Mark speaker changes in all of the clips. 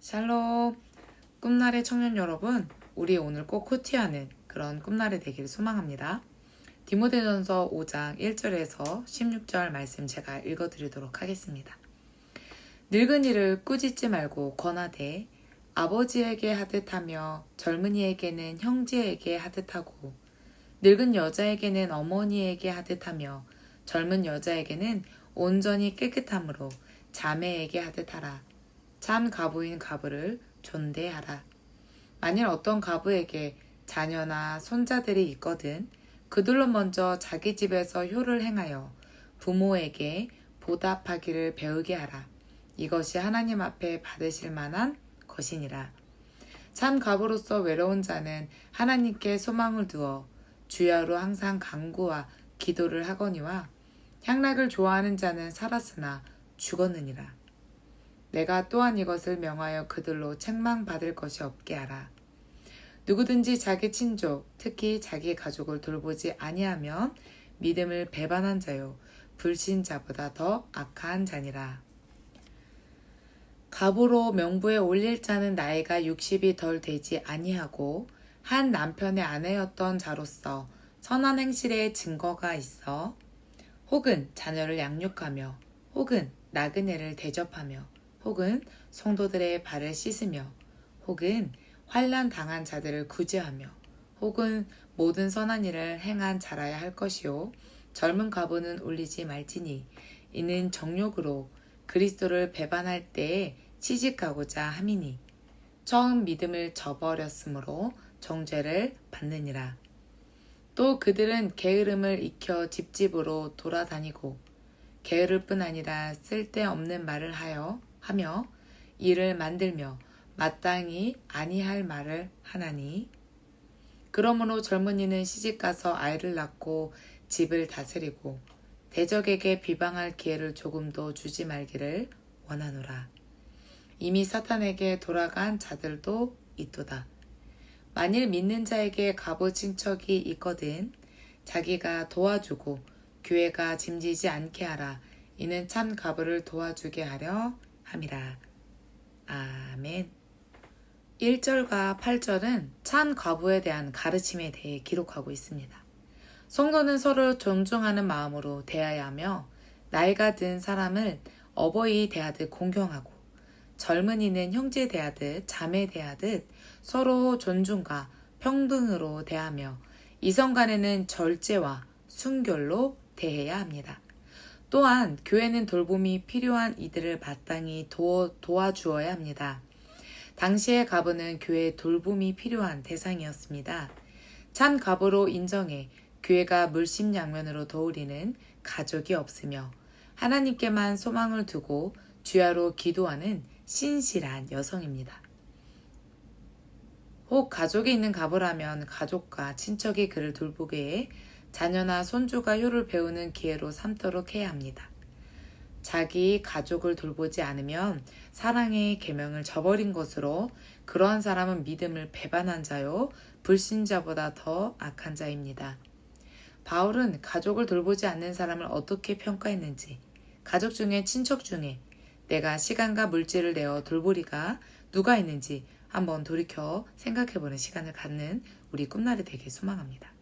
Speaker 1: 샬롬! 꿈나래 청년 여러분, 우리 오늘 꼭 후티하는 그런 꿈나래 되기를 소망합니다. 디모데전서 5장 1절에서 16절 말씀 제가 읽어드리도록 하겠습니다. 늙은이를 꾸짖지 말고 권하되 아버지에게 하듯 하며 젊은이에게는 형제에게 하듯 하고 늙은 여자에게는 어머니에게 하듯 하며 젊은 여자에게는 온전히 깨끗함으로 자매에게 하듯 하라. 참 가부인 가부를 존대하라. 만일 어떤 가부에게 자녀나 손자들이 있거든 그들로 먼저 자기 집에서 효를 행하여 부모에게 보답하기를 배우게 하라. 이것이 하나님 앞에 받으실 만한 것이니라. 참 가부로서 외로운 자는 하나님께 소망을 두어 주야로 항상 간구와 기도를 하거니와 향락을 좋아하는 자는 살았으나 죽었느니라. 내가 또한 이것을 명하여 그들로 책망받을 것이 없게 하라. 누구든지 자기 친족, 특히 자기 가족을 돌보지 아니하면 믿음을 배반한 자요 불신자보다 더 악한 자니라. 가부로 명부에 올릴 자는 나이가 60이 덜 되지 아니하고 한 남편의 아내였던 자로서 선한 행실의 증거가 있어 혹은 자녀를 양육하며 혹은 나그네를 대접하며 혹은 성도들의 발을 씻으며 혹은 환난 당한 자들을 구제하며 혹은 모든 선한 일을 행한 자라야 할 것이요 젊은 가부는 올리지 말지니 이는 정욕으로 그리스도를 배반할 때에 취직하고자 함이니 처음 믿음을 저버렸으므로 정죄를 받느니라. 또 그들은 게으름을 익혀 집집으로 돌아다니고 게으를 뿐 아니라 쓸데없는 말을 하며 일을 만들며 마땅히 아니할 말을 하나니 그러므로 젊은이는 시집가서 아이를 낳고 집을 다스리고 대적에게 비방할 기회를 조금도 주지 말기를 원하노라. 이미 사탄에게 돌아간 자들도 있도다. 만일 믿는 자에게 가부 친척이 있거든 자기가 도와주고 교회가 짐지지 않게 하라. 이는 참 가부를 도와주게 하려 함이라. 아멘. 1절과 8절은 참 가부에 대한 가르침에 대해 기록하고 있습니다. 성도는 서로 존중하는 마음으로 대해야 하며 나이가 든 사람을 어버이 대하듯 공경하고 젊은이는 형제 대하듯 자매 대하듯 서로 존중과 평등으로 대하며 이성 간에는 절제와 순결로 대해야 합니다. 또한 교회는 돌봄이 필요한 이들을 마땅히 도와주어야 합니다. 당시의 가부는 교회의 돌봄이 필요한 대상이었습니다. 참 가부로 인정해 교회가 물심양면으로 도우리는 가족이 없으며 하나님께만 소망을 두고 주야로 기도하는 신실한 여성입니다. 혹 가족이 있는 가부라면 가족과 친척이 그를 돌보게 해 자녀나 손주가 효를 배우는 기회로 삼도록 해야 합니다. 자기 가족을 돌보지 않으면 사랑의 계명을 저버린 것으로 그러한 사람은 믿음을 배반한 자요 불신자보다 더 악한 자입니다. 바울은 가족을 돌보지 않는 사람을 어떻게 평가했는지 가족 중에 친척 중에 내가 시간과 물질을 내어 돌보리가 누가 있는지 한번 돌이켜 생각해보는 시간을 갖는 우리 꿈날이 되길 소망합니다.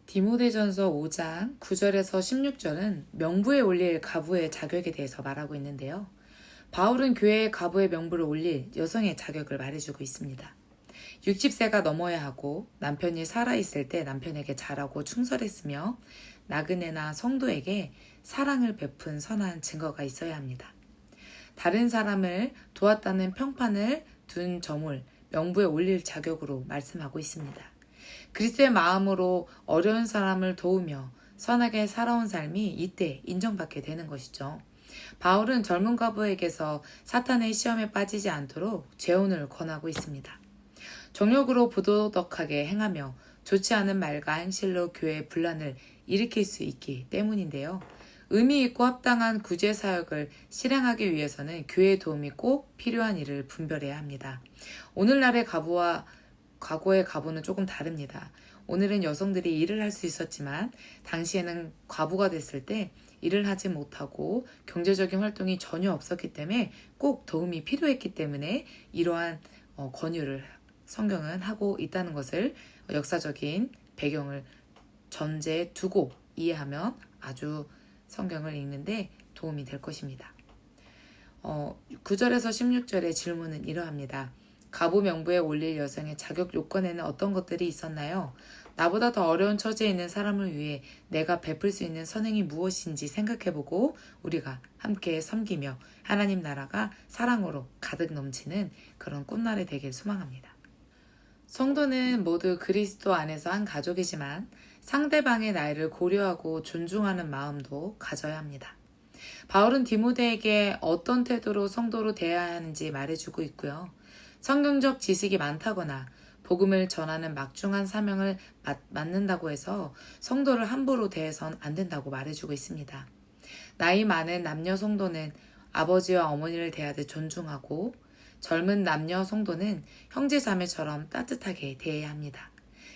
Speaker 1: 디모데전서 5장 9절에서 16절은 명부에 올릴 가부의 자격에 대해서 말하고 있는데요. 바울은 교회의 가부의 명부를 올릴 여성의 자격을 말해주고 있습니다. 60세가 넘어야 하고 남편이 살아있을 때 남편에게 잘하고 충실했으며 나그네나 성도에게 사랑을 베푼 선한 증거가 있어야 합니다. 다른 사람을 도왔다는 평판을 둔 점을 명부에 올릴 자격으로 말씀하고 있습니다. 그리스도의 마음으로 어려운 사람을 도우며 선하게 살아온 삶이 이때 인정받게 되는 것이죠. 바울은 젊은 가부에게서 사탄의 시험에 빠지지 않도록 재혼을 권하고 있습니다. 정욕으로 부도덕하게 행하며 좋지 않은 말과 행실로 교회의 분란을 일으킬 수 있기 때문인데요. 의미 있고 합당한 구제 사역을 실행하기 위해서는 교회의 도움이 꼭 필요한 일을 분별해야 합니다. 오늘날의 가부와 과거의 가부는 조금 다릅니다. 오늘은 여성들이 일을 할 수 있었지만 당시에는 과부가 됐을 때 일을 하지 못하고 경제적인 활동이 전혀 없었기 때문에 꼭 도움이 필요했기 때문에 이러한 권유를 성경은 하고 있다는 것을 역사적인 배경을 전제에 두고 이해하면 아주 성경을 읽는데 도움이 될 것입니다. 9절에서 16절의 질문은 이러합니다. 가부 명부에 올릴 여성의 자격 요건에는 어떤 것들이 있었나요? 나보다 더 어려운 처지에 있는 사람을 위해 내가 베풀 수 있는 선행이 무엇인지 생각해보고 우리가 함께 섬기며 하나님 나라가 사랑으로 가득 넘치는 그런 꿈날이 되길 소망합니다. 성도는 모두 그리스도 안에서 한 가족이지만 상대방의 나이를 고려하고 존중하는 마음도 가져야 합니다. 바울은 디모데에게 어떤 태도로 성도로 대해야 하는지 말해주고 있고요. 성경적 지식이 많다거나 복음을 전하는 막중한 사명을 맡는다고 해서 성도를 함부로 대해선 안 된다고 말해주고 있습니다. 나이 많은 남녀 성도는 아버지와 어머니를 대하듯 존중하고 젊은 남녀 성도는 형제 자매처럼 따뜻하게 대해야 합니다.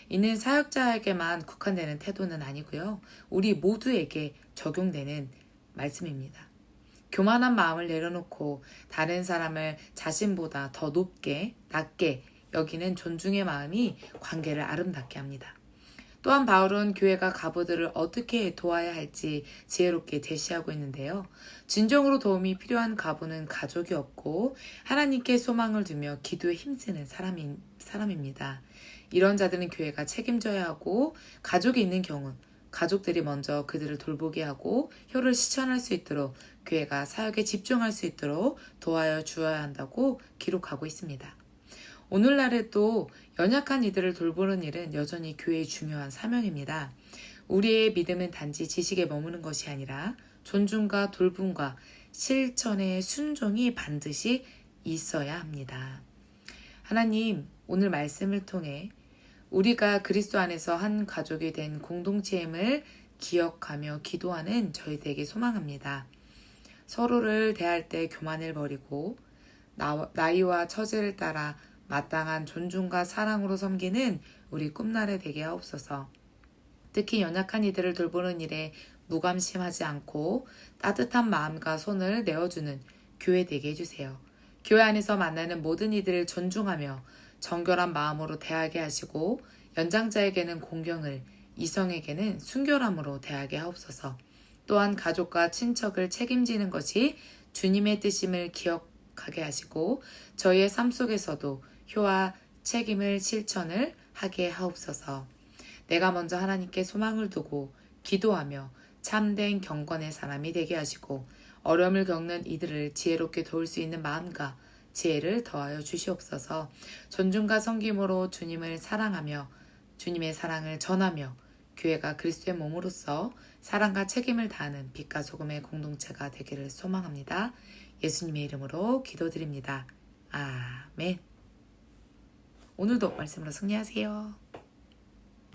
Speaker 1: 이는 사역자에게만 국한되는 태도는 아니고요. 우리 모두에게 적용되는 말씀입니다. 교만한 마음을 내려놓고 다른 사람을 자신보다 더 낮게 여기는 존중의 마음이 관계를 아름답게 합니다. 또한 바울은 교회가 가부들을 어떻게 도와야 할지 지혜롭게 제시하고 있는데요. 진정으로 도움이 필요한 가부는 가족이 없고 하나님께 소망을 두며 기도에 힘쓰는 사람입니다. 이런 자들은 교회가 책임져야 하고 가족이 있는 경우 가족들이 먼저 그들을 돌보게 하고 효를 실천할 수 있도록 교회가 사역에 집중할 수 있도록 도와여 주어야 한다고 기록하고 있습니다. 오늘날에도 연약한 이들을 돌보는 일은 여전히 교회의 중요한 사명입니다. 우리의 믿음은 단지 지식에 머무는 것이 아니라 존중과 돌봄과 실천의 순종이 반드시 있어야 합니다. 하나님, 오늘 말씀을 통해 우리가 그리스도 안에서 한 가족이 된 공동체임을 기억하며 기도하는 저희들에게 소망합니다. 서로를 대할 때 교만을 버리고 나이와 처지를 따라 마땅한 존중과 사랑으로 섬기는 우리 꿈날에 되게 하옵소서. 특히 연약한 이들을 돌보는 일에 무관심하지 않고 따뜻한 마음과 손을 내어주는 교회 되게 해주세요. 교회 안에서 만나는 모든 이들을 존중하며 정결한 마음으로 대하게 하시고 연장자에게는 공경을, 이성에게는 순결함으로 대하게 하옵소서. 또한 가족과 친척을 책임지는 것이 주님의 뜻임을 기억하게 하시고 저희의 삶 속에서도 효와 책임을 실천을 하게 하옵소서. 내가 먼저 하나님께 소망을 두고 기도하며 참된 경건의 사람이 되게 하시고 어려움을 겪는 이들을 지혜롭게 도울 수 있는 마음과 지혜를 더하여 주시옵소서. 존중과 섬김으로 주님을 사랑하며 주님의 사랑을 전하며 교회가 그리스도의 몸으로서 사랑과 책임을 다하는 빛과 소금의 공동체가 되기를 소망합니다. 예수님의 이름으로 기도드립니다. 아멘. 오늘도 말씀으로 승리하세요.